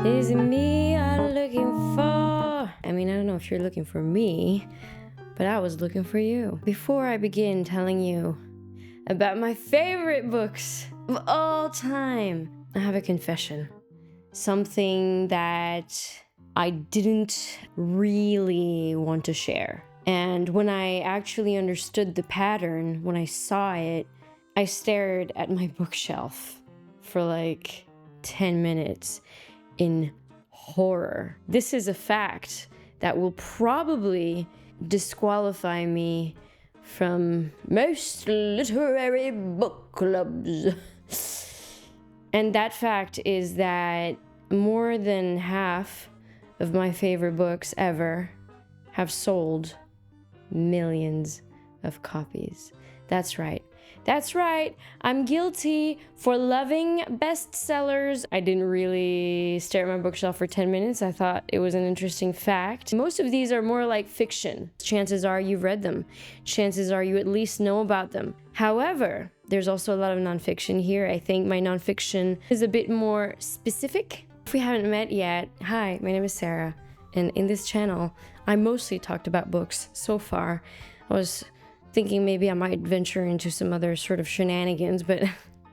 Is it me you're looking for? I mean, I don't know if you're looking for me, but I was looking for you. Before I begin telling you about my favorite books of all time, I have a confession. Something that I didn't really want to share. And when I actually understood the pattern, when I saw it, I stared at my bookshelf for like 10 minutes in horror. This is a fact that will probably disqualify me from most literary book clubs. And that fact is that more than half of my favorite books ever have sold millions of copies. That's right. That's right. I'm guilty for loving bestsellers. I didn't really stare at my bookshelf for 10 minutes. I thought it was an interesting fact. Most of these are more like fiction. Chances are you've read them. Chances are you at least know about them. However, there's also a lot of nonfiction here. I think my nonfiction is a bit more specific. If we haven't met yet, hi, my name is Sarah. And in this channel, I mostly talked about books so far. I was thinking maybe I might venture into some other sort of shenanigans, but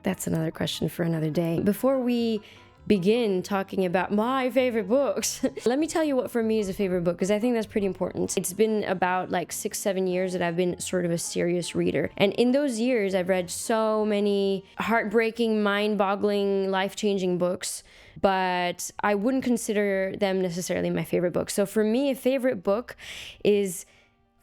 that's another question for another day. Before we begin talking about my favorite books, let me tell you what for me is a favorite book, because I think that's pretty important. It's been about like 6-7 years that I've been sort of a serious reader. And in those years, I've read so many heartbreaking, mind-boggling, life-changing books, but I wouldn't consider them necessarily my favorite book. So for me, a favorite book is,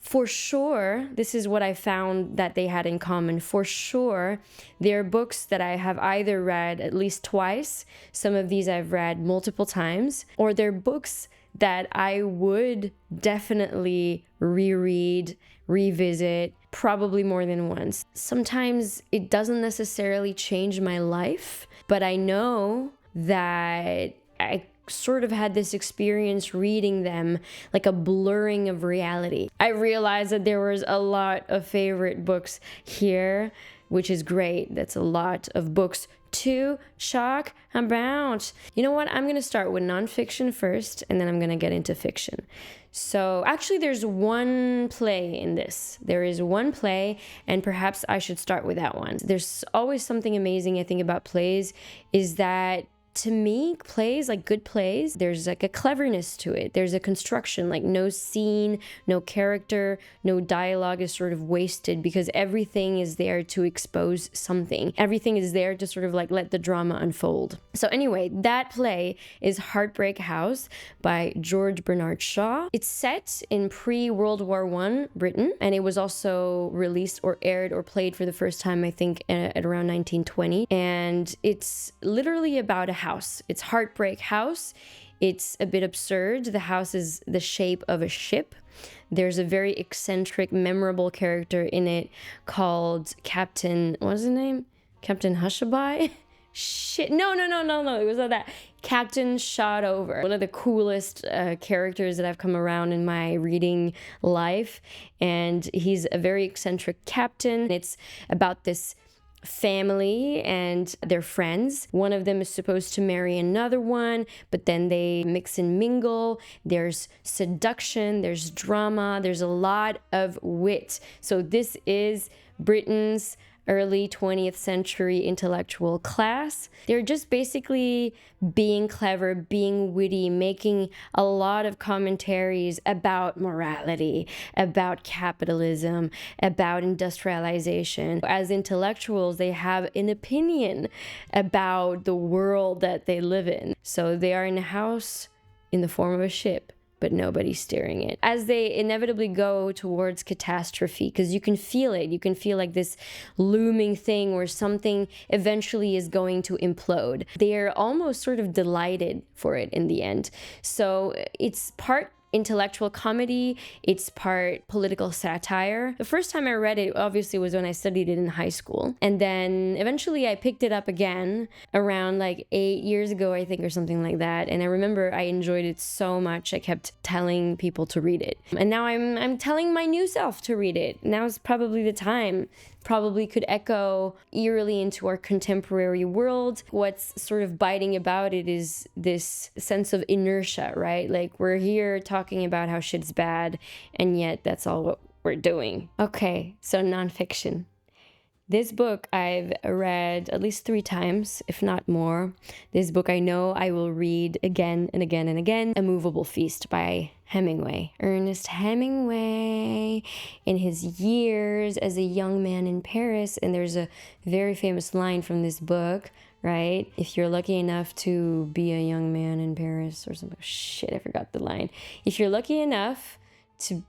for sure, this is what I found that they had in common. For sure, they're books that I have either read at least twice. Some of these I've read multiple times, or they're books that I would definitely reread, revisit, probably more than once. Sometimes it doesn't necessarily change my life, but I know that I sort of had this experience reading them, like a blurring of reality. I realized that there was a lot of favorite books here, which is great. That's a lot of books to talk about. You know what? I'm going to start with nonfiction first, and then I'm going to get into fiction. So actually, there's one play in this. There is one play, and perhaps I should start with that one. There's always something amazing, I think, about plays, is that to me, plays, like good plays, there's like a cleverness to it. There's a construction, like no scene, no character, no dialogue is sort of wasted, because everything is there to expose something. Everything is there to sort of like let the drama unfold. So anyway, that play is Heartbreak House by George Bernard Shaw. It's set in pre-World War I Britain, and it was also released or aired or played for the first time, I think, at around 1920. And it's literally about a house. It's Heartbreak House. It's a bit absurd. The house is the shape of a ship. There's a very eccentric, memorable character in it called Captain, what is his name? Captain Hushabye? Shit. No. It was not that. Captain Shotover. One of the coolest characters that I've come around in my reading life. And he's a very eccentric captain. It's about this family and their friends. One of them is supposed to marry another one, but then they mix and mingle. There's seduction, there's drama, there's a lot of wit. So this is Britain's early 20th century intellectual class. They're just basically being clever, being witty, making a lot of commentaries about morality, about capitalism, about industrialization. As intellectuals, they have an opinion about the world that they live in. So they are in a house in the form of a ship, but nobody's steering it. As they inevitably go towards catastrophe, because you can feel it. You can feel like this looming thing where something eventually is going to implode. They are almost sort of delighted for it in the end. So it's part intellectual comedy, it's part political satire. The first time I read it, obviously, was when I studied it in high school. And then eventually I picked it up again around like 8 years ago, I think, or something like that. And I remember I enjoyed it so much, I kept telling people to read it. And now I'm telling my new self to read it. Now's probably the time. Probably could echo eerily into our contemporary world. What's sort of biting about it is this sense of inertia, right? Like, we're here talking about how shit's bad, and yet that's all what we're doing. Okay, so nonfiction. This book I've read at least 3 times, if not more. This book I know I will read again and again and again. A Movable Feast by Hemingway. Ernest Hemingway, in his years as a young man in Paris. And there's a very famous line from this book, right? If you're lucky enough to be a young man in Paris or something. Shit, I forgot the line. If you're lucky enough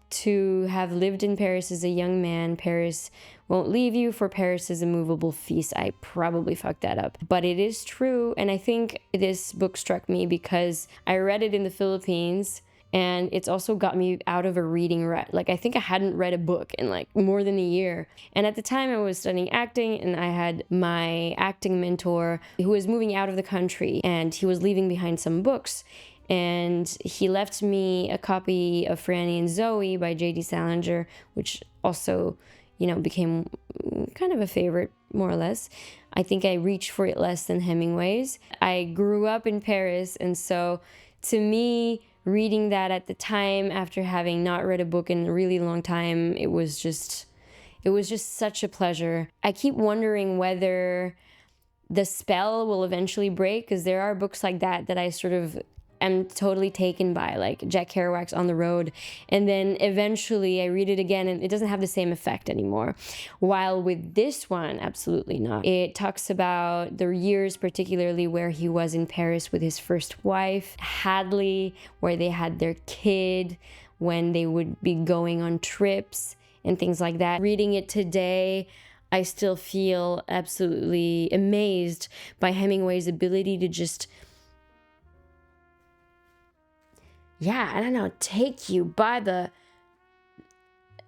to have lived in Paris as a young man, Paris won't leave you, for Paris is a movable feast. I probably fucked that up, but it is true. And I think this book struck me because I read it in the Philippines, and it's also got me out of a reading rut. Like, I think I hadn't read a book in like more than a year. And at the time I was studying acting, and I had my acting mentor who was moving out of the country, and he was leaving behind some books. And he left me a copy of Franny and Zoe by J.D. Salinger, which also, became kind of a favorite, more or less. I think I reached for it less than Hemingway's. I grew up in Paris, and so to me, reading that at the time, after having not read a book in a really long time, it was just such a pleasure. I keep wondering whether the spell will eventually break, because there are books like that I sort of am totally taken by, like Jack Kerouac's On the Road, and then eventually I read it again and it doesn't have the same effect anymore. While with this one, absolutely not. It talks about the years particularly where he was in Paris with his first wife, Hadley, where they had their kid, when they would be going on trips and things like that. Reading it today, I still feel absolutely amazed by Hemingway's ability to just take you by the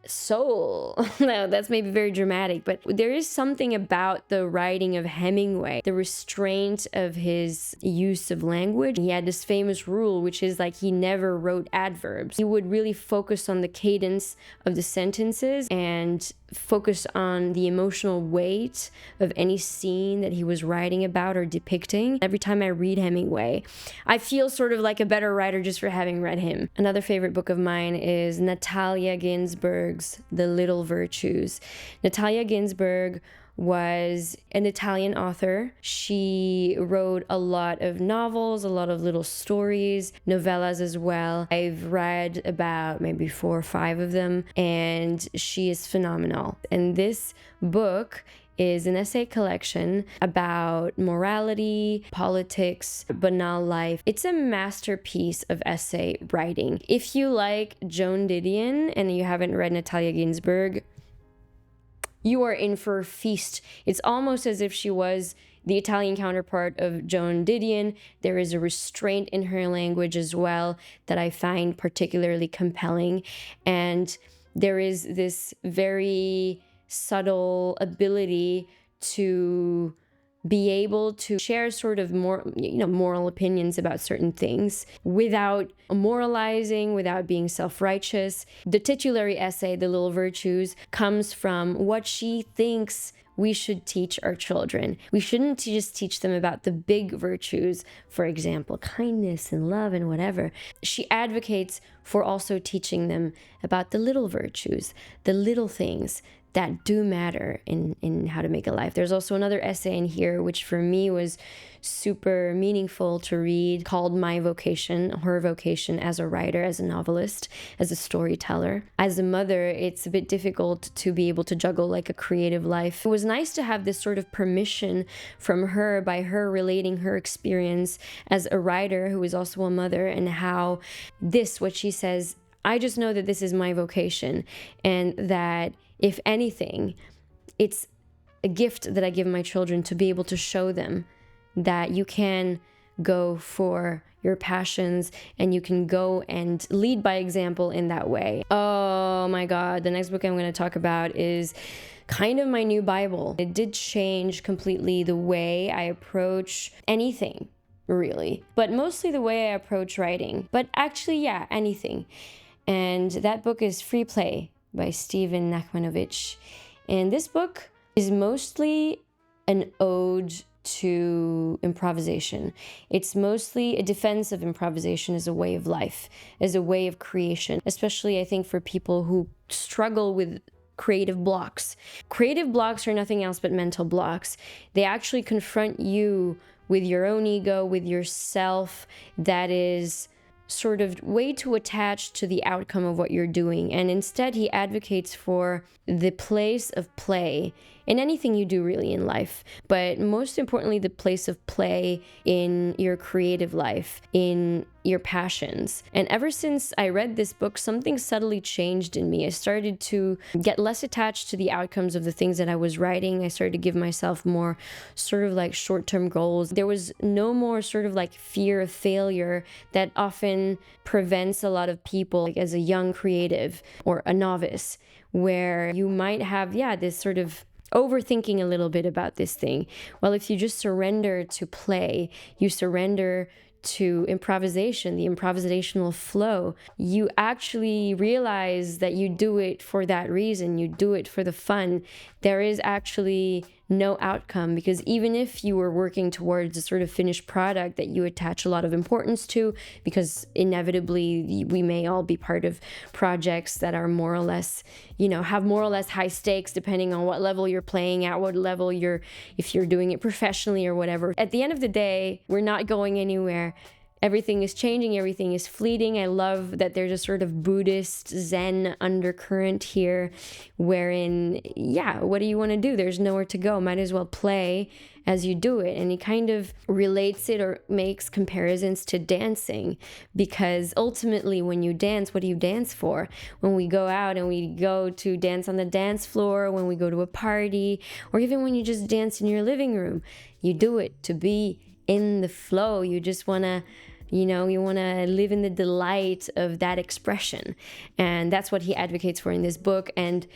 soul. No, that's maybe very dramatic, but there is something about the writing of Hemingway, the restraint of his use of language. He had this famous rule, which is like he never wrote adverbs. He would really focus on the cadence of the sentences and focus on the emotional weight of any scene that he was writing about or depicting. Every time I read Hemingway, I feel sort of like a better writer just for having read him. Another favorite book of mine is Natalia Ginzburg's The Little Virtues. Natalia Ginzburg was an Italian author. She wrote a lot of novels, a lot of little stories, novellas as well. I've read about maybe 4 or 5 of them, and she is phenomenal. And this book is an essay collection about morality, politics, banal life. It's a masterpiece of essay writing. If you like Joan Didion and you haven't read Natalia Ginzburg, you are in for a feast. It's almost as if she was the Italian counterpart of Joan Didion. There is a restraint in her language as well that I find particularly compelling. And there is this very subtle ability to be able to share sort of more, moral opinions about certain things without moralizing, without being self-righteous. The titulary essay, The Little Virtues, comes from what she thinks we should teach our children. We shouldn't just teach them about the big virtues, for example, kindness and love and whatever. She advocates for also teaching them about the little virtues, the little things that do matter in how to make a life. There's also another essay in here, which for me was super meaningful to read, called My Vocation, her vocation as a writer, as a novelist, as a storyteller. As a mother, it's a bit difficult to be able to juggle like a creative life. It was nice to have this sort of permission from her, by her relating her experience as a writer who is also a mother, and how what she says, I just know that this is my vocation, and that if anything, it's a gift that I give my children to be able to show them that you can go for your passions, and you can go and lead by example in that way. Oh my God, the next book I'm going to talk about is kind of my new Bible. It did change completely the way I approach anything, really, but mostly the way I approach writing. But actually, yeah, anything. And that book is Free Play by Stephen Nachmanovitch. And this book is mostly an ode to improvisation. It's mostly a defense of improvisation as a way of life, as a way of creation, especially I think for people who struggle with creative blocks. Creative blocks are nothing else but mental blocks. They actually confront you with your own ego, with yourself that is sort of way too attached to the outcome of what you're doing. And instead, he advocates for the place of play in anything you do really in life, but most importantly, the place of play in your creative life, in your passions. And ever since I read this book, something subtly changed in me. I started to get less attached to the outcomes of the things that I was writing. I started to give myself more sort of like short-term goals. There was no more sort of like fear of failure that often prevents a lot of people, like as a young creative or a novice, where you might have, this sort of overthinking a little bit about this thing. Well, if you just surrender to play, you surrender to improvisation, the improvisational flow, you actually realize that you do it for that reason. You do it for the fun. There is actually no outcome, because even if you were working towards a sort of finished product that you attach a lot of importance to, because inevitably we may all be part of projects that are more or less, have more or less high stakes depending on what level you're playing at, what level if you're doing it professionally or whatever. At the end of the day, we're not going anywhere. Everything is changing, everything is fleeting. I love that there's a sort of Buddhist Zen undercurrent here wherein, what do you want to do? There's nowhere to go. Might as well play as you do it. And he kind of relates it or makes comparisons to dancing, because ultimately when you dance, what do you dance for? When we go out and we go to dance on the dance floor, when we go to a party, or even when you just dance in your living room, you do it to be in the flow. You just want to you want to live in the delight of that expression. And that's what he advocates for in this book. And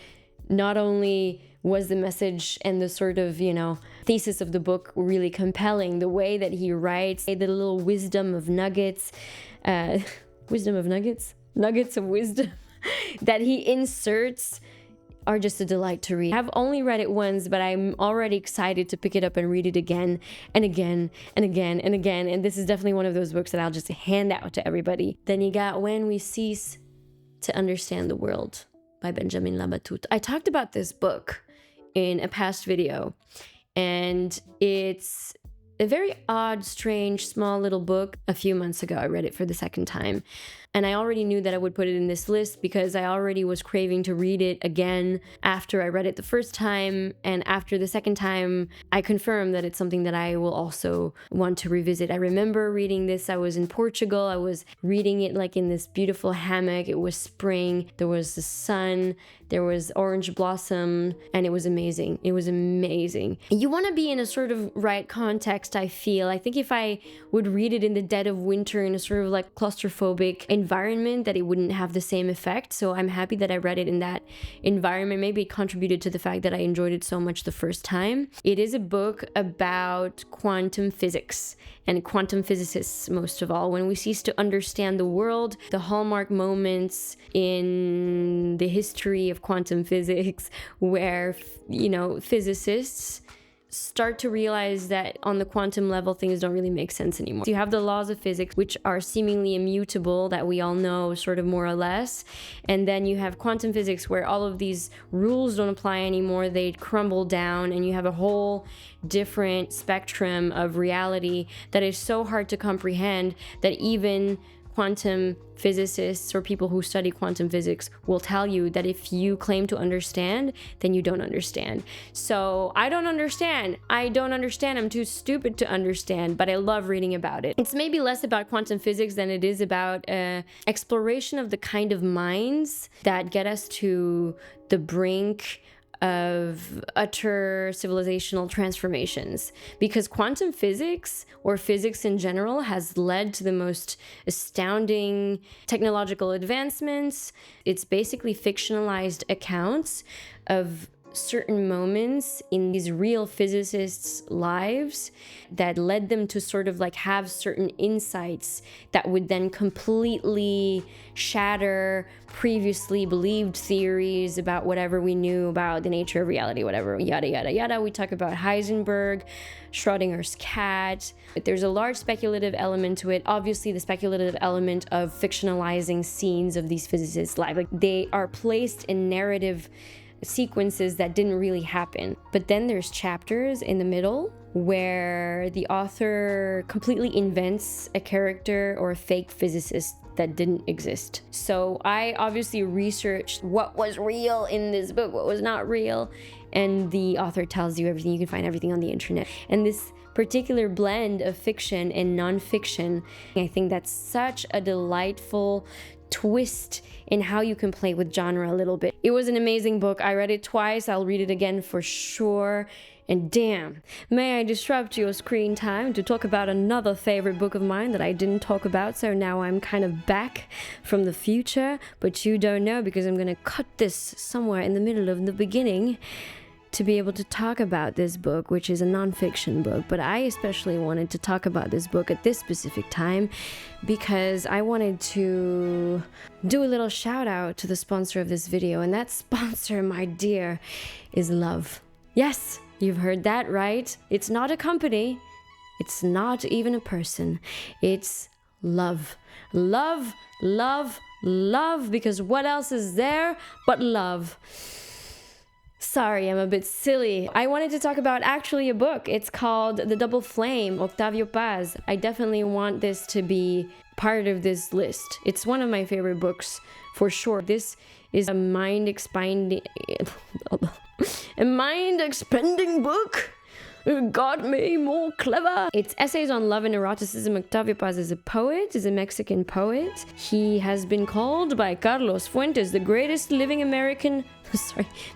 not only was the message and the sort of, thesis of the book really compelling, the way that he writes, the little wisdom of nuggets, nuggets of wisdom that he inserts are just a delight to read. I've only read it once, but I'm already excited to pick it up and read it again and again and again and again. And this is definitely one of those books that I'll just hand out to everybody. Then you got When We Cease to Understand the World by Benjamin Labatut. I talked about this book in a past video, and it's a very odd, strange, small little book. A few months ago, I read it for the second time. And I already knew that I would put it in this list because I already was craving to read it again after I read it the first time. And after the second time, I confirmed that it's something that I will also want to revisit. I remember reading this. I was in Portugal. I was reading it like in this beautiful hammock. It was spring. There was the sun. There was orange blossom. And it was amazing. It was amazing. You want to be in a sort of right context, I feel. I think if I would read it in the dead of winter in a sort of like claustrophobic environment, that it wouldn't have the same effect. So I'm happy that I read it in that environment. Maybe it contributed to the fact that I enjoyed it so much the first time. It is a book about quantum physics and quantum physicists, most of all. When we cease to understand the world, the hallmark moments in the history of quantum physics where, physicists start to realize that on the quantum level, things don't really make sense anymore. You have the laws of physics, which are seemingly immutable, that we all know sort of more or less. And then you have quantum physics where all of these rules don't apply anymore. They crumble down and you have a whole different spectrum of reality that is so hard to comprehend that even quantum physicists or people who study quantum physics will tell you that if you claim to understand, then you don't understand. So I don't understand. I'm too stupid to understand, but I love reading about it. It's maybe less about quantum physics than it is about exploration of the kind of minds that get us to the brink of utter civilizational transformations, because quantum physics, or physics in general, has led to the most astounding technological advancements. It's basically fictionalized accounts of certain moments in these real physicists' lives that led them to sort of like have certain insights that would then completely shatter previously believed theories about whatever we knew about the nature of reality, whatever, yada, yada, yada. We talk about Heisenberg, Schrodinger's cat. But there's a large speculative element to it. Obviously, the speculative element of fictionalizing scenes of these physicists' lives. Like, they are placed in narrative sequences that didn't really happen. But then there's chapters in the middle where the author completely invents a character or a fake physicist that didn't exist. So I obviously researched what was real in this book, what was not real, and the author tells you everything. You can find everything on the internet. And this particular blend of fiction and nonfiction, I think that's such a delightful twist in how you can play with genre a little bit. It was an amazing book. I read it twice. I'll read it again for sure. And damn, may I disrupt your screen time to talk about another favorite book of mine that I didn't talk about. So now I'm kind of back from the future, but you don't know because I'm gonna cut this somewhere in the middle of the beginning to be able to talk about this book, which is a nonfiction book. But I especially wanted to talk about this book at this specific time because I wanted to do a little shout out to the sponsor of this video. And that sponsor, my dear, is love. Yes, you've heard that right. It's not a company. It's not even a person. It's love. Love, love, love. Because what else is there but love? Sorry, I'm a bit silly. I wanted to talk about actually a book. It's called The Double Flame, Octavio Paz. I definitely want this to be part of this list. It's one of my favorite books for sure. This is a mind-expanding book. It got me more clever. It's essays on love and eroticism. Octavio Paz is a poet, is a Mexican poet. He has been called by Carlos Fuentes the greatest living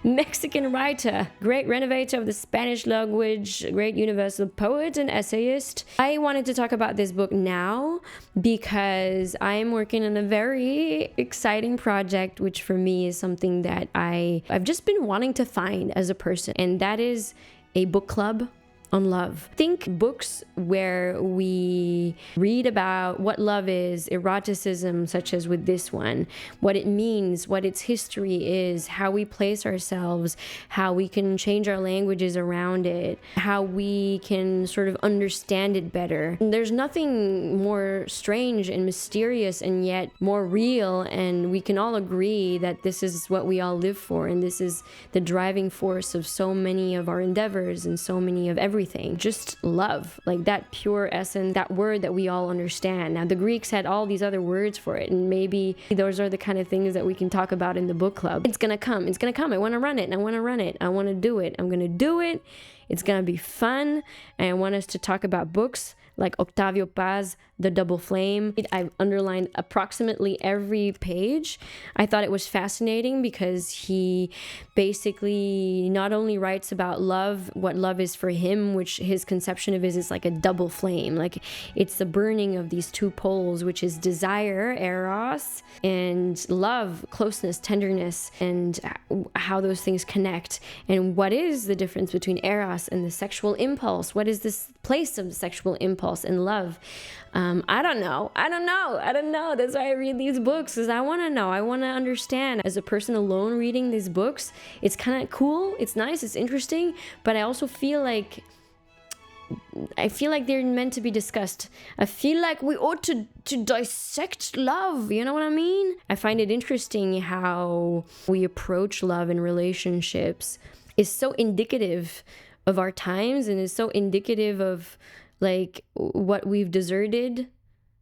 Mexican writer, great renovator of the Spanish language, great universal poet and essayist. I wanted to talk about this book now because I'm working on a very exciting project, which for me is something that I've just been wanting to find as a person, and that is a book club on love. Think books where we read about what love is, eroticism, such as with this one, what it means, what its history is, how we place ourselves, how we can change our languages around it, how we can sort of understand it better. There's nothing more strange and mysterious and yet more real, and we can all agree that this is what we all live for, and this is the driving force of so many of our endeavors and so many of everything. Just love, like that pure essence, that word that we all understand. Now, the Greeks had all these other words for it, and maybe those are the kind of things that we can talk about in the book club. It's gonna come. I want to run it. I want to do it. I'm gonna do it. It's gonna be fun, and I want us to talk about books like Octavio Paz, The Double Flame. I've underlined approximately every page. I thought it was fascinating because he basically not only writes about love, what love is for him, which his conception of it is like a double flame. Like, it's the burning of these two poles, which is desire, eros, and love, closeness, tenderness, and how those things connect. And what is the difference between eros and the sexual impulse? What is this place of the sexual impulse and love? I don't know. That's why I read these books, because I want to know. I want to understand. As a person alone reading these books, it's kind of cool. It's nice. It's interesting. But I also feel like they're meant to be discussed. I feel like we ought to dissect love. You know what I mean? I find it interesting how we approach love and relationships is so indicative of our times, and is so indicative of like what we've deserted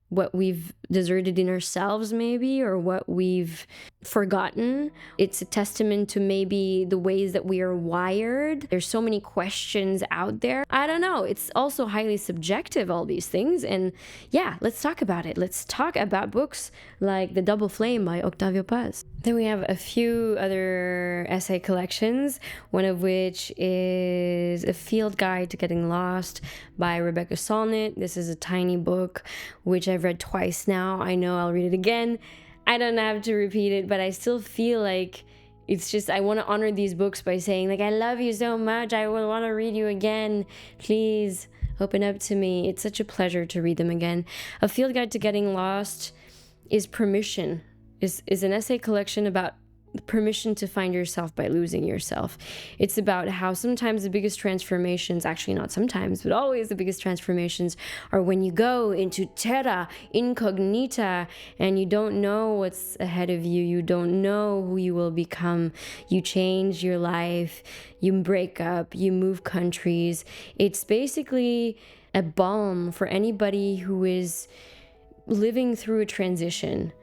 what we've deserted in ourselves maybe, or what we've forgotten. It's a testament to maybe the ways that we are wired. There's so many questions out there. I don't know. It's also highly subjective, all these things. And yeah, let's talk about it. Let's talk about books like The Double Flame by Octavio Paz. Then we have a few other essay collections, one of which is A Field Guide to Getting Lost by Rebecca Solnit. This is a tiny book, which I've read twice now. I know I'll read it again. I don't have to repeat it, but I still feel like it's just, I want to honor these books by saying, like, I love you so much. I will want to read you again. Please open up to me. It's such a pleasure to read them again. A Field Guide to Getting Lost is permission, is an essay collection about permission to find yourself by losing yourself. It's about how sometimes the biggest transformations, actually not sometimes, but always the biggest transformations, are when you go into terra incognita and you don't know what's ahead of you. You don't know who you will become. You change your life, you break up, you move countries. It's basically a balm for anybody who is living through a transition,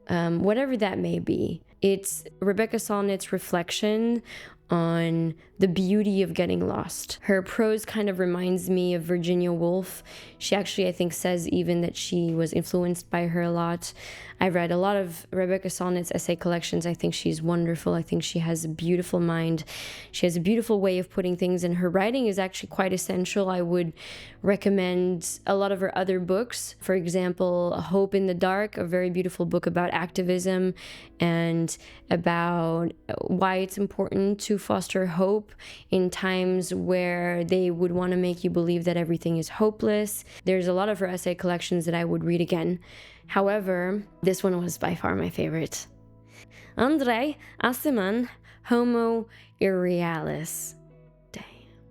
whatever that may be. It's Rebecca Solnit's reflection on the beauty of getting lost. Her prose kind of reminds me of Virginia Woolf. She actually, I think, says even that she was influenced by her a lot. I've read a lot of Rebecca Solnit's essay collections. I think she's wonderful. I think she has a beautiful mind. She has a beautiful way of putting things, and her writing is actually quite essential. I would recommend a lot of her other books. For example, Hope in the Dark, a very beautiful book about activism and about why it's important to foster hope in times where they would want to make you believe that everything is hopeless. There's a lot of her essay collections that I would read again. However, this one was by far my favorite. André, Aciman, Homo Irrealis. Dang.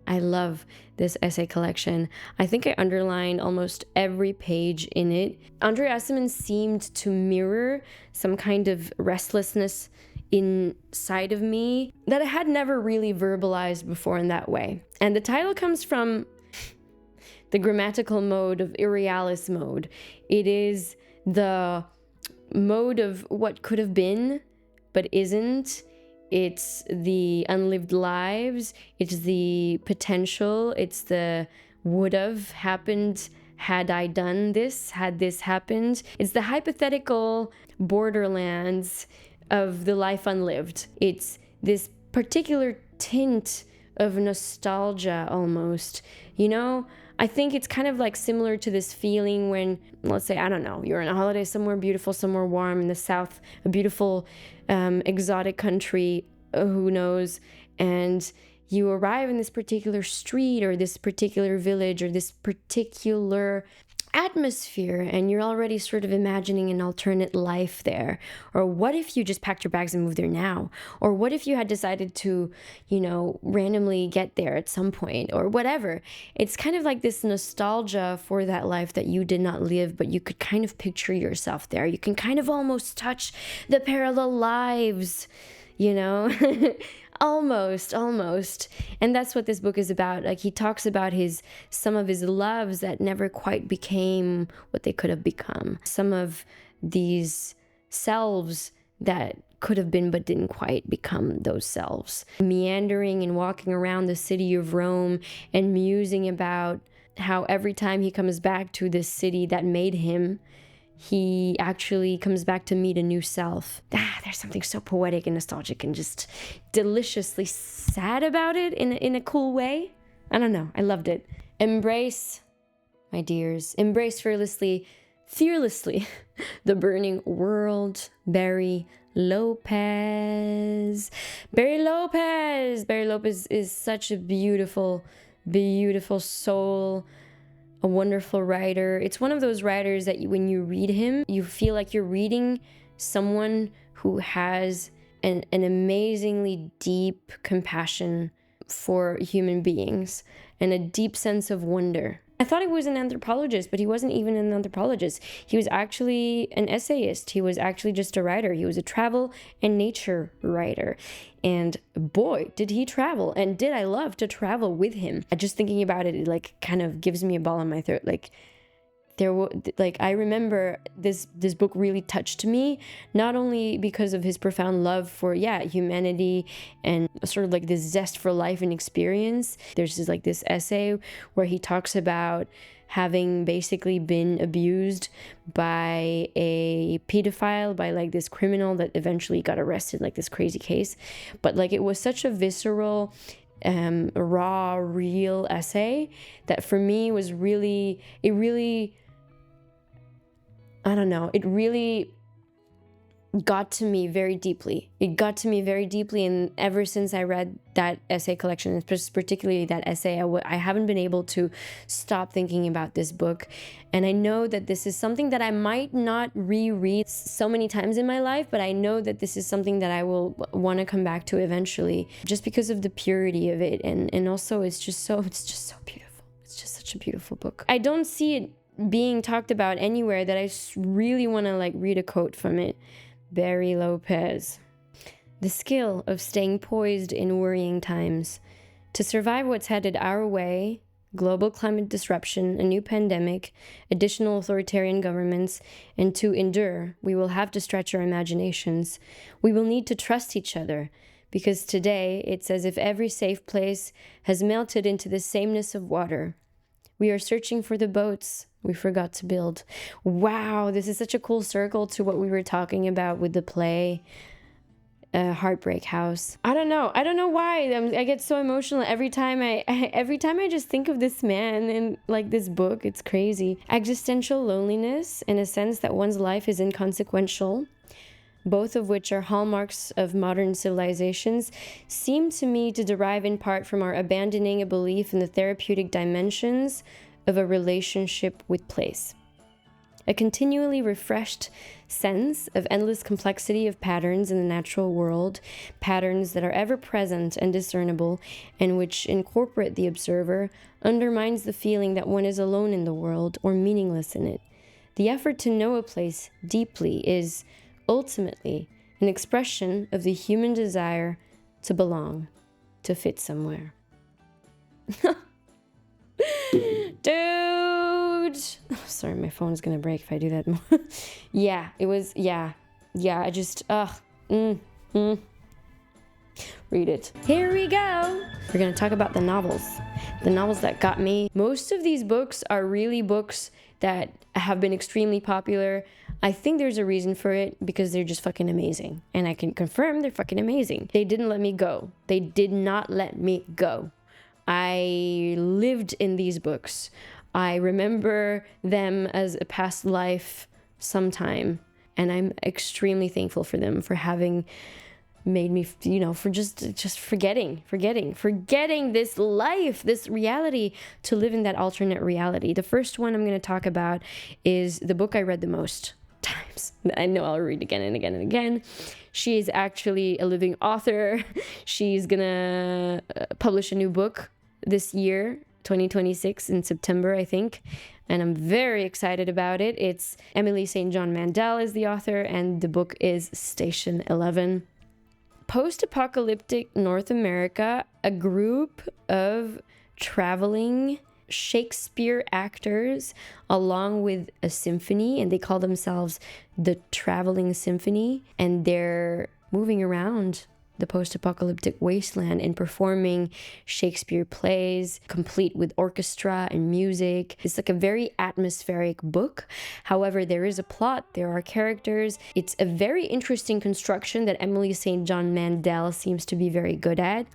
I love this essay collection. I think I underlined almost every page in it. André Aciman seemed to mirror some kind of restlessness inside of me that I had never really verbalized before in that way. And the title comes from the grammatical mode of irrealis mode. It is the mode of what could have been but isn't. It's the unlived lives. It's the potential. It's the would have happened had I done this, had this happened. It's the hypothetical borderlands of the life unlived. It's this particular tint of nostalgia almost, you know? I think it's kind of like similar to this feeling when, let's say, I don't know, you're on a holiday somewhere beautiful, somewhere warm in the south, a beautiful exotic country, who knows, and you arrive in this particular street or this particular village or this particular atmosphere, and you're already sort of imagining an alternate life there. Or what if you just packed your bags and moved there now? Or what if you had decided to, you know, randomly get there at some point, or whatever. It's kind of like this nostalgia for that life that you did not live, but you could kind of picture yourself there. You can kind of almost touch the parallel lives, you know? Almost. And that's what this book is about. Like, he talks about some of his loves that never quite became what they could have become. Some of these selves that could have been but didn't quite become those selves. Meandering and walking around the city of Rome and musing about how every time he comes back to this city that made him, he actually comes back to meet a new self. There's something so poetic and nostalgic and just deliciously sad about it in a cool way. I don't know. I loved it. Embrace, my dears. Embrace fearlessly the burning world. Barry Lopez. Barry Lopez is such a beautiful, beautiful soul. A wonderful writer. It's one of those writers that when you read him, you feel like you're reading someone who has an amazingly deep compassion for human beings and a deep sense of wonder. I thought he was an anthropologist, but he wasn't even an anthropologist. He was actually an essayist. He was actually just a writer. He was a travel and nature writer. And boy, did he travel. And did I love to travel with him. Just thinking about it, like kind of gives me a ball in my throat. Like, I remember this book really touched me, not only because of his profound love for humanity and sort of like this zest for life and experience. There's this essay where he talks about having basically been abused by a pedophile, by this criminal that eventually got arrested, this crazy case. But it was such a visceral, raw, real essay that for me was really, it really got to me very deeply. It got to me very deeply, and ever since I read that essay collection, and particularly that essay, I haven't been able to stop thinking about this book. And I know that this is something that I might not reread so many times in my life, but I know that this is something that I will want to come back to eventually, just because of the purity of it, and also it's just so beautiful. It's just such a beautiful book. I don't see it being talked about anywhere that I really want to read a quote from it. Barry Lopez. The skill of staying poised in worrying times. To survive what's headed our way, global climate disruption, a new pandemic, additional authoritarian governments, and to endure, we will have to stretch our imaginations. We will need to trust each other, because today it's as if every safe place has melted into the sameness of water. We are searching for the boats we forgot to build. Wow, this is such a cool circle to what we were talking about with the play, Heartbreak House. I don't know why I get so emotional every time I just think of this man and this book. It's crazy. Existential loneliness, in a sense that one's life is inconsequential, both of which are hallmarks of modern civilizations, seem to me to derive in part from our abandoning a belief in the therapeutic dimensions of a relationship with place. A continually refreshed sense of endless complexity of patterns in the natural world, patterns that are ever present and discernible, and which incorporate the observer, undermines the feeling that one is alone in the world or meaningless in it. The effort to know a place deeply is, ultimately, an expression of the human desire to belong, to fit somewhere. Dude! Sorry, my phone is gonna break if I do that more. I just, read it. Here we go! We're gonna talk about the novels that got me. Most of these books are really books that have been extremely popular. I think there's a reason for it, because they're just fucking amazing. And I can confirm they're fucking amazing. They didn't let me go. They did not let me go. I lived in these books. I remember them as a past life sometime. And I'm extremely thankful for them, for having made me, for just forgetting this life, this reality, to live in that alternate reality. The first one I'm going to talk about is the book I read the most times. I know I'll read again and again and again. She is actually a living author. She's going to publish a new book this year, 2026, in September, I think. And I'm very excited about it. It's Emily St. John Mandel is the author, and the book is Station 11. Post-apocalyptic North America, a group of traveling Shakespeare actors along with a symphony, and they call themselves the Traveling Symphony, and they're moving around the post-apocalyptic wasteland and performing Shakespeare plays, complete with orchestra and music. It's a very atmospheric book. However, there is a plot, there are characters. It's a very interesting construction that Emily St. John Mandel seems to be very good at,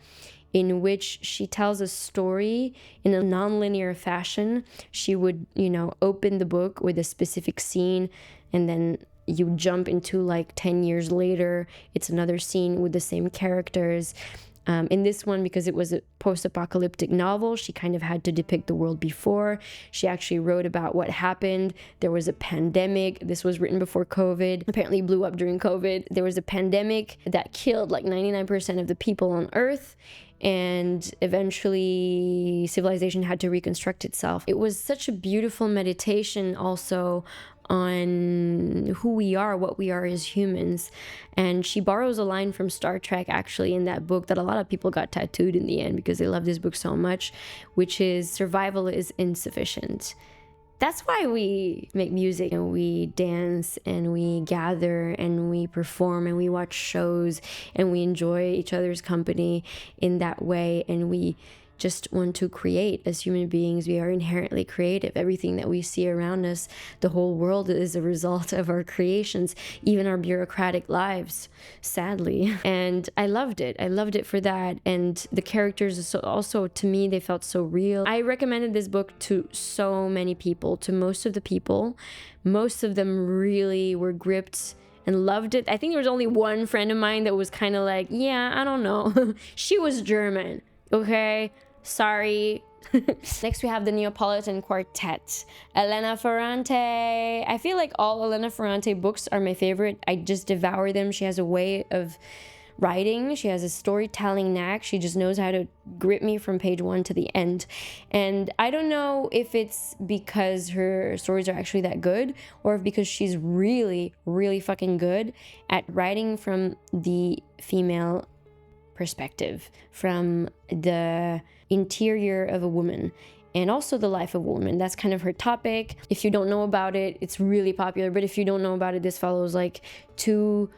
in which she tells a story in a non-linear fashion. She would, open the book with a specific scene, and then you jump into 10 years later, it's another scene with the same characters. In this one, because it was a post-apocalyptic novel, she kind of had to depict the world before. She actually wrote about what happened. There was a pandemic. This was written before COVID. Apparently blew up during COVID. There was a pandemic that killed 99% of the people on Earth. And eventually civilization had to reconstruct itself. It was such a beautiful meditation also on who we are, what we are as humans. And she borrows a line from Star Trek actually in that book that a lot of people got tattooed in the end because they love this book so much, which is survival is insufficient. That's why we make music and we dance and we gather and we perform and we watch shows and we enjoy each other's company in that way. And we just want to create as human beings. We are inherently creative. Everything that we see around us, the whole world is a result of our creations, even our bureaucratic lives, sadly. And I loved it. I loved it for that. And the characters also, to me, they felt so real. I recommended this book to so many people, to most of the people. Most of them really were gripped and loved it. I think there was only one friend of mine that was kind of like, yeah, I don't know. She was German. Okay, sorry. Next we have the Neapolitan Quartet, Elena Ferrante. I feel like all Elena Ferrante books are my favorite. I just devour them. She has a way of writing. She has a storytelling knack. She just knows how to grip me from page 1 to the end. And I don't know if it's because her stories are actually that good or if because she's really, really fucking good at writing from the female perspective, from the interior of a woman and also the life of a woman. That's kind of her topic. If you don't know about it, it's really popular, but if you don't know about it, this follows like two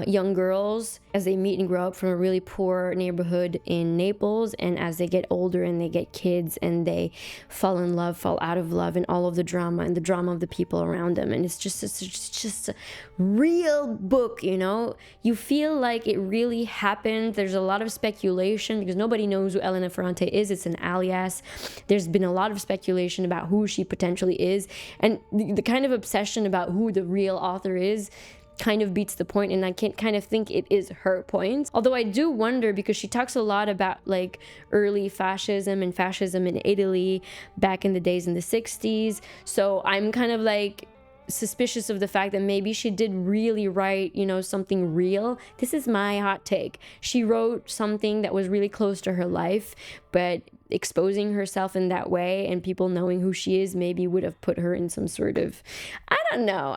young girls as they meet and grow up from a really poor neighborhood in Naples, and as they get older and they get kids and they fall in love, fall out of love, and all of the drama and the drama of the people around them. And it's just a real book, you know? You feel like it really happened. There's a lot of speculation because nobody knows who Elena Ferrante is. It's an alias. There's been a lot of speculation about who she potentially is, and the kind of obsession about who the real author is kind of beats the point, and I can't kind of think it is her point. Although I do wonder, because she talks a lot about like early fascism and fascism in Italy back in the days in the 60s. So I'm kind of like suspicious of the fact that maybe she did really write, you know, something real. This is my hot take. She wrote something that was really close to her life, but exposing herself in that way and people knowing who she is maybe would have put her in some sort of, I don't know.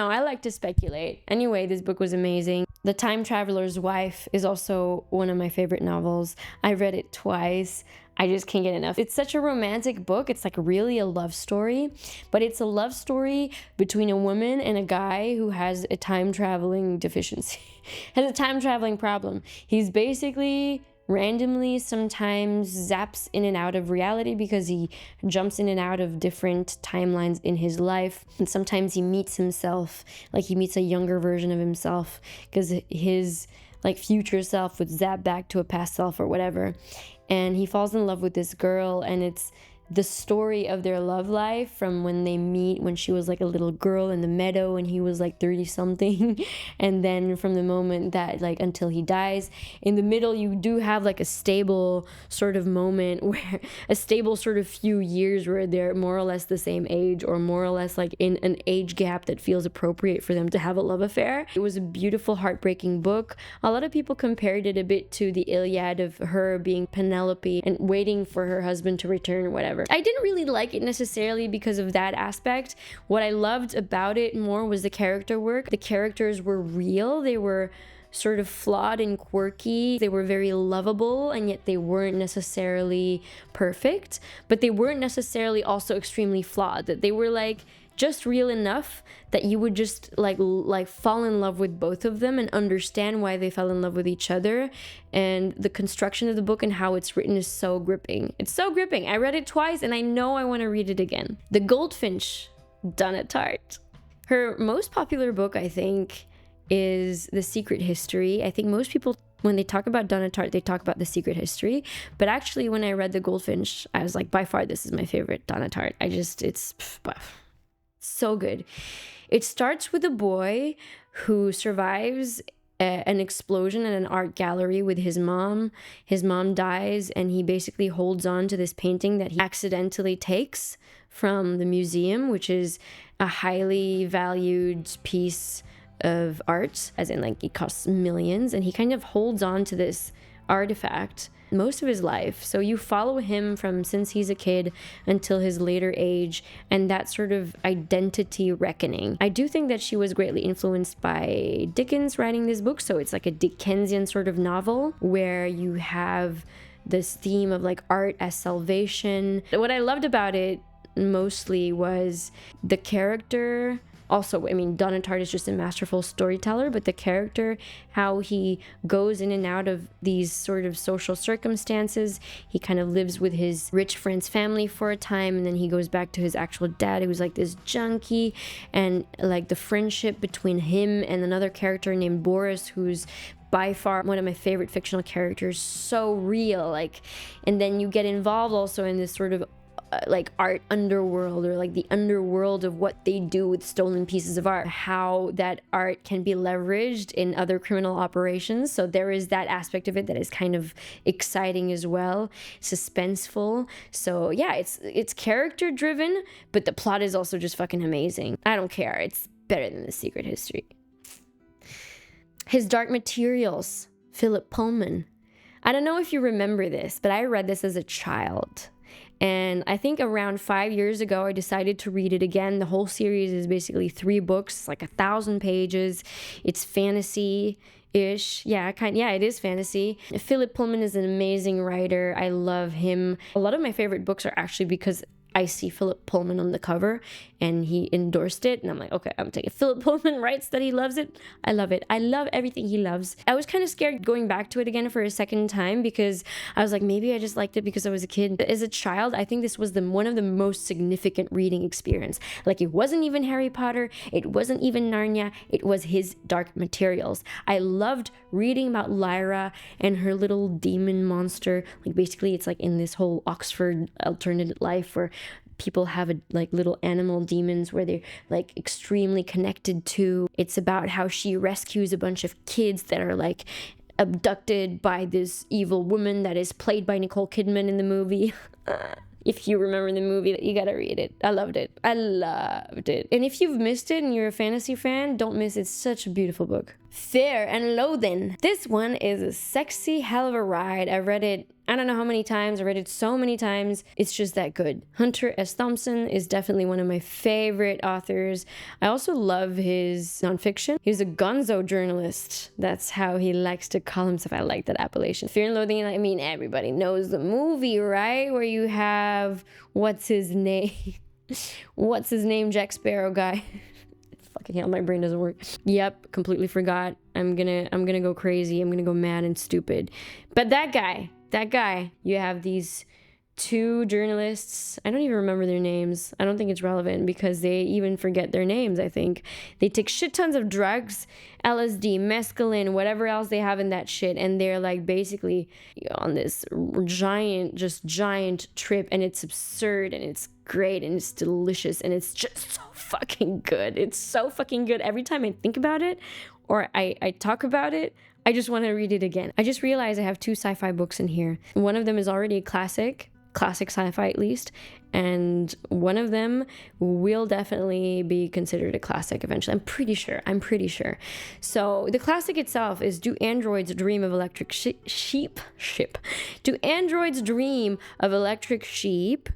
I like to speculate. Anyway, this book was amazing. The Time Traveler's Wife is also one of my favorite novels. I read it twice. I just can't get enough. It's such a romantic book. It's like really a love story, but it's a love story between a woman and a guy who has a time traveling deficiency, has a time traveling problem. He's basically randomly sometimes zaps in and out of reality because he jumps in and out of different timelines in his life. And sometimes he meets himself, like he meets a younger version of himself because his like future self would zap back to a past self or whatever. And he falls in love with this girl, and it's the story of their love life from when they meet when she was like a little girl in the meadow and he was like 30 something, and then from the moment that like until he dies. In the middle you do have like a stable sort of moment where a stable sort of few years where they're more or less the same age, or more or less like in an age gap that feels appropriate for them to have a love affair. It was a beautiful, heartbreaking book. A lot of people compared it a bit to the Iliad, of her being Penelope and waiting for her husband to return or whatever. I didn't really like it necessarily because of that aspect. What I loved about it more was the character work. The characters were real. They were sort of flawed and quirky. They were very lovable, and yet they weren't necessarily perfect, but they weren't necessarily also extremely flawed. That they were like just real enough that you would just like fall in love with both of them and understand why they fell in love with each other. And the construction of the book and how it's written is so gripping. It's so gripping. I read it twice and I know I want to read it again. The Goldfinch, Donna Tartt. Her most popular book, I think, is The Secret History. I think most people, when they talk about Donna Tartt, they talk about The Secret History. But actually, when I read The Goldfinch, I was like, by far, this is my favorite Donna Tartt. It's so good. It starts with a boy who survives an explosion at an art gallery with his mom. His mom dies, and he basically holds on to this painting that he accidentally takes from the museum, which is a highly valued piece of art, as in like it costs millions, and he kind of holds on to this artifact most of his life. So you follow him from since he's a kid until his later age, and that sort of identity reckoning. I do think that she was greatly influenced by Dickens writing this book, so it's like a Dickensian sort of novel where you have this theme of like art as salvation. What I loved about it mostly was the character. Also, I mean, Donna Tartt is just a masterful storyteller, but the character, how he goes in and out of these sort of social circumstances. He kind of lives with his rich friend's family for a time, and then he goes back to his actual dad, who's like this junkie, and like the friendship between him and another character named Boris, who's by far one of my favorite fictional characters, so real, like, and then you get involved also in this sort of like art underworld, or like the underworld of what they do with stolen pieces of art, how that art can be leveraged in other criminal operations. So there is that aspect of it that is kind of exciting as well, suspenseful. So yeah, it's character driven, but the plot is also just fucking amazing. I don't care, it's better than The Secret History. His Dark Materials, Philip Pullman. I don't know if you remember this, but I read this as a child. And I think around 5 years ago, I decided to read it again. The whole series is basically 3 books, like 1,000 pages. It's fantasy-ish. Yeah, it is fantasy. Philip Pullman is an amazing writer. I love him. A lot of my favorite books are actually because I see Philip Pullman on the cover and he endorsed it, and I'm like, okay, I'm taking it. Philip Pullman writes that he loves it. I love it. I love everything he loves. I was kind of scared going back to it again for a second time because I was like, maybe I just liked it because I was a kid. But as a child, I think this was one of the most significant reading experience. Like, it wasn't even Harry Potter. It wasn't even Narnia. It was his Dark Materials. I loved reading about Lyra and her little demon monster. Like, basically, it's like in this whole Oxford alternate life where people have like little animal demons where they're like extremely connected to. It's about how she rescues a bunch of kids that are like abducted by this evil woman that is played by Nicole Kidman in the movie. If you remember the movie, you gotta read it. I loved it. And if you've missed it and you're a fantasy fan, don't miss it. It's such a beautiful book. Fear and Loathing. This one is a sexy hell of a ride. I read it, I don't know how many times. I read it so many times. It's just that good. Hunter S. Thompson is definitely one of my favorite authors. I also love his nonfiction. He's a gonzo journalist. That's how he likes to call himself. I like that appellation. Fear and Loathing, I mean, everybody knows the movie, right? Where you have, what's his name? Jack Sparrow guy. Fucking hell, my brain doesn't work. Yep, completely forgot. I'm gonna go crazy. I'm gonna go mad and stupid. But that guy, you have these 2 journalists. I don't even remember their names. I don't think it's relevant because they even forget their names, I think. They take shit tons of drugs, LSD, mescaline, whatever else they have in that shit, and they're like basically on this giant trip, and it's absurd and it's great and it's delicious and it's just so fucking good. It's so fucking good. Every time I think about it or I talk about it, I just want to read it again. I just realized I have 2 sci-fi books in here. One of them is already a classic sci-fi at least, and one of them will definitely be considered a classic eventually. I'm pretty sure. So the classic itself is Do Androids Dream of Electric Sheep? Do Androids Dream of Electric Sheep?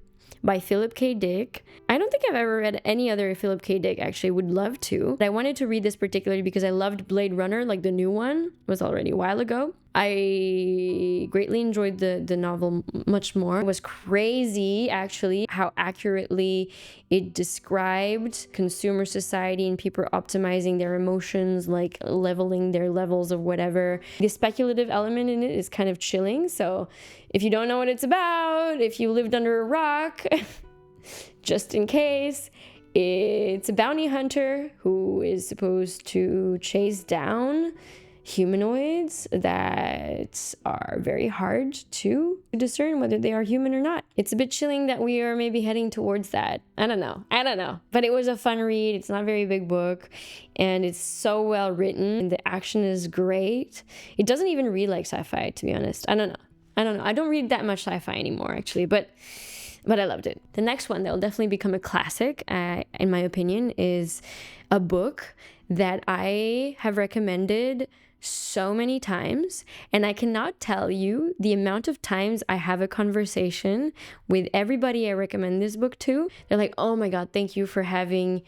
By Philip K. Dick. I don't think I've ever read any other Philip K. Dick, actually. Would love to. I wanted to read this particularly because I loved Blade Runner, like the new one. It was already a while ago. I greatly enjoyed the novel much more. It was crazy, actually, how accurately it described consumer society and people optimizing their emotions, like leveling their levels of whatever. The speculative element in it is kind of chilling. So if you don't know what it's about, if you lived under a rock, just in case, it's a bounty hunter who is supposed to chase down humanoids that are very hard to discern whether they are human or not. It's a bit chilling that we are maybe heading towards that. I don't know. But it was a fun read. It's not a very big book, and it's so well written, and the action is great. It doesn't even read like sci-fi, to be honest. I don't know. I don't read that much sci-fi anymore, actually, but I loved it. The next one that will definitely become a classic, in my opinion, is a book that I have recommended so many times, and I cannot tell you the amount of times I have a conversation with everybody I recommend this book to. They're like, oh my God, thank you for having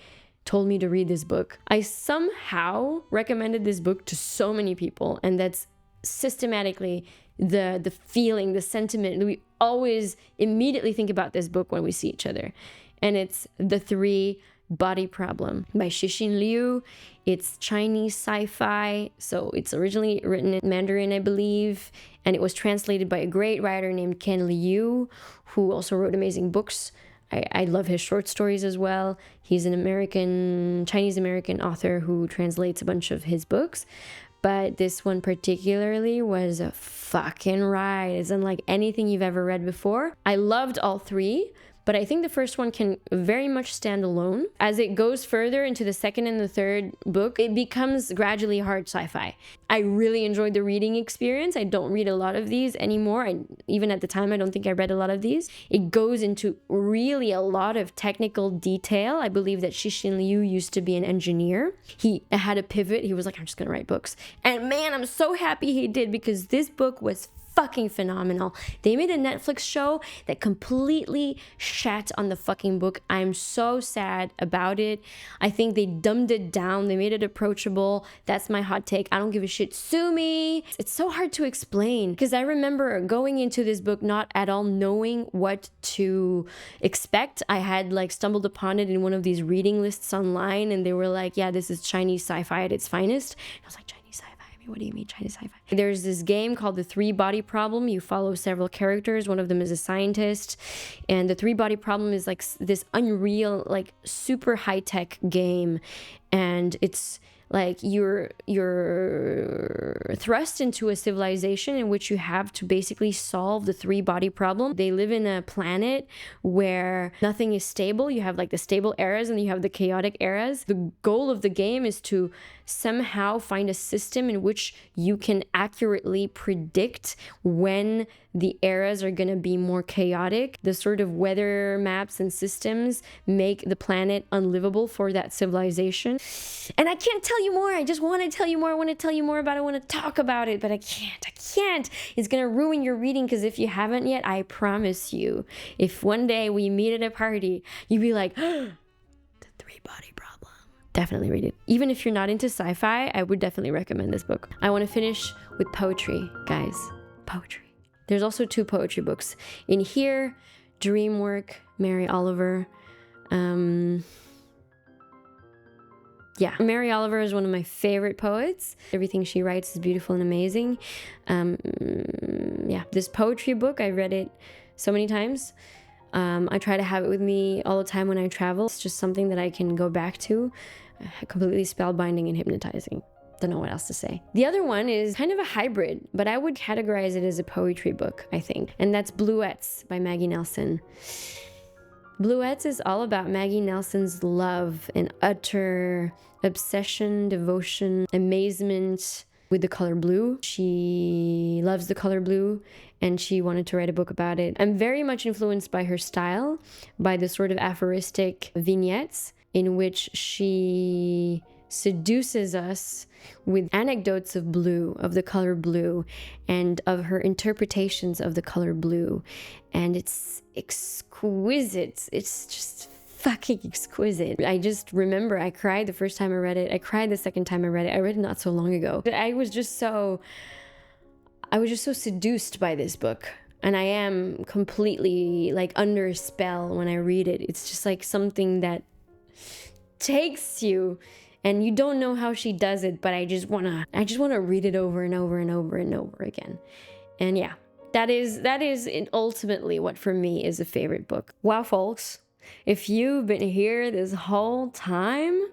told me to read this book. I somehow recommended this book to so many people, and that's systematically the feeling, the sentiment. We always immediately think about this book when we see each other. and it's The Three Body Problem by Cixin Liu. It's Chinese sci-fi, so it's originally written in Mandarin, I believe, and it was translated by a great writer named Ken Liu, who also wrote amazing books. I love his short stories as well. He's an Chinese-American author who translates a bunch of his books. But this one particularly was a fucking ride. It's unlike anything you've ever read before. I loved all three, but I think the first one can very much stand alone. As it goes further into the second and the third book, it becomes gradually hard sci-fi. I really enjoyed the reading experience. I don't read a lot of these anymore. Even at the time, I don't think I read a lot of these. It goes into really a lot of technical detail. I believe that Cixin Liu used to be an engineer. He had a pivot. He was like, I'm just gonna write books. And man, I'm so happy he did, because this book was fucking phenomenal. They made a Netflix show that completely shat on the fucking book. I'm so sad about it. I think they dumbed it down. They made it approachable. That's my hot take. I don't give a shit. Sue me. It's so hard to explain, because I remember going into this book not at all knowing what to expect. I had like stumbled upon it in one of these reading lists online, and they were like, yeah, this is Chinese sci-fi at its finest. And I was like, what do you mean Chinese sci-fi? There's this game called The Three Body Problem. You follow several characters. One of them is a scientist. And The Three Body Problem is like this unreal, like super high-tech game. And it's like you're thrust into a civilization in which you have to basically solve the three body problem. They live in a planet where nothing is stable. You have like the stable eras and you have the chaotic eras. The goal of the game is to somehow find a system in which you can accurately predict when the eras are going to be more chaotic. The sort of weather maps and systems make the planet unlivable for that civilization. And I can't tell you more. I just want to tell you more. I want to tell you more about it. I want to talk about it, but I can't. It's going to ruin your reading, because if you haven't yet, I promise you, if one day we meet at a party, you'd be like, The Three Body Problem. Definitely read it. Even if you're not into sci-fi, I would definitely recommend this book. I want to finish with poetry, guys. Poetry. There's also 2 poetry books in here. Dreamwork, Mary Oliver. Mary Oliver is one of my favorite poets. Everything she writes is beautiful and amazing. This poetry book, I read it so many times. I try to have it with me all the time when I travel. It's just something that I can go back to. Completely spellbinding and hypnotizing. Don't know what else to say. The other one is kind of a hybrid, but I would categorize it as a poetry book, I think. And that's Bluets by Maggie Nelson. Bluets is all about Maggie Nelson's love and utter obsession, devotion, amazement with the color blue. She loves the color blue, and she wanted to write a book about it. I'm very much influenced by her style, by the sort of aphoristic vignettes in which she seduces us with anecdotes of blue, of the color blue, and of her interpretations of the color blue. And it's exquisite. It's just fucking exquisite. I just remember I cried the first time I read it. I cried the second time I read it. I read it not so long ago. I was just so seduced by this book. And I am completely like under a spell when I read it. It's just like something that takes you, and you don't know how she does it, but I just wanna read it over and over and over and over again. And yeah, that is ultimately what for me is a favorite book. Wow, folks, if you've been here this whole time,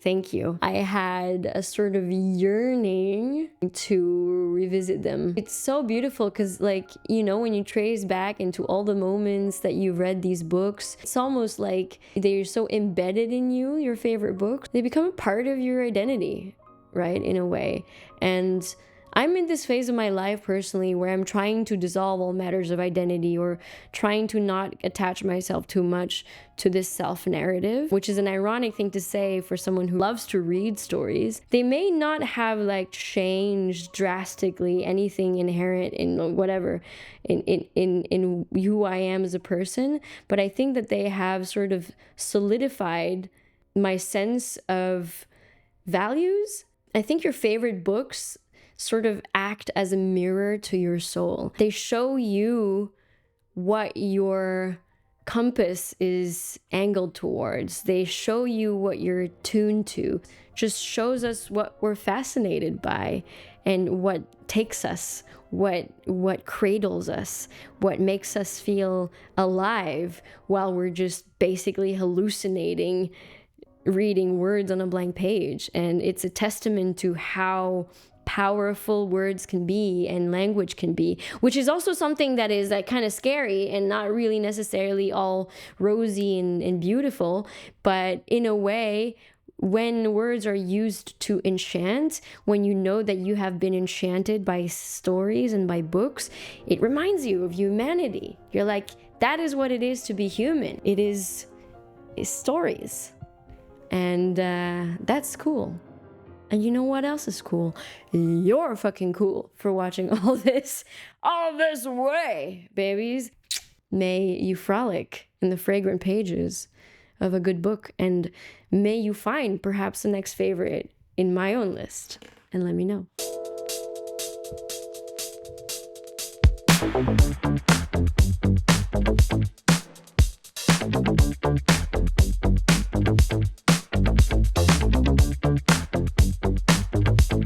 thank you. I had a sort of yearning to revisit them. It's so beautiful because, like, you know, when you trace back into all the moments that you've read these books, it's almost like they're so embedded in you, your favorite books. They become a part of your identity, right, in a way. And I'm in this phase of my life personally where I'm trying to dissolve all matters of identity, or trying to not attach myself too much to this self-narrative, which is an ironic thing to say for someone who loves to read stories. They may not have like changed drastically anything inherent in whatever, in who I am as a person, but I think that they have sort of solidified my sense of values. I think your favorite books sort of act as a mirror to your soul. They show you what your compass is angled towards. They show you what you're tuned to. Just shows us what we're fascinated by and what takes us, what cradles us, what makes us feel alive while we're just basically hallucinating, reading words on a blank page. And it's a testament to how powerful words can be and language can be, which is also something that is like kind of scary and not really necessarily all rosy and beautiful. But in a way, when words are used to enchant, when you know that you have been enchanted by stories and by books, it reminds you of humanity. You're like, that is what it is to be human. It is stories. And that's cool. And you know what else is cool? You're fucking cool for watching all this way, babies. May you frolic in the fragrant pages of a good book, and may you find perhaps the next favorite in my own list, and let me know.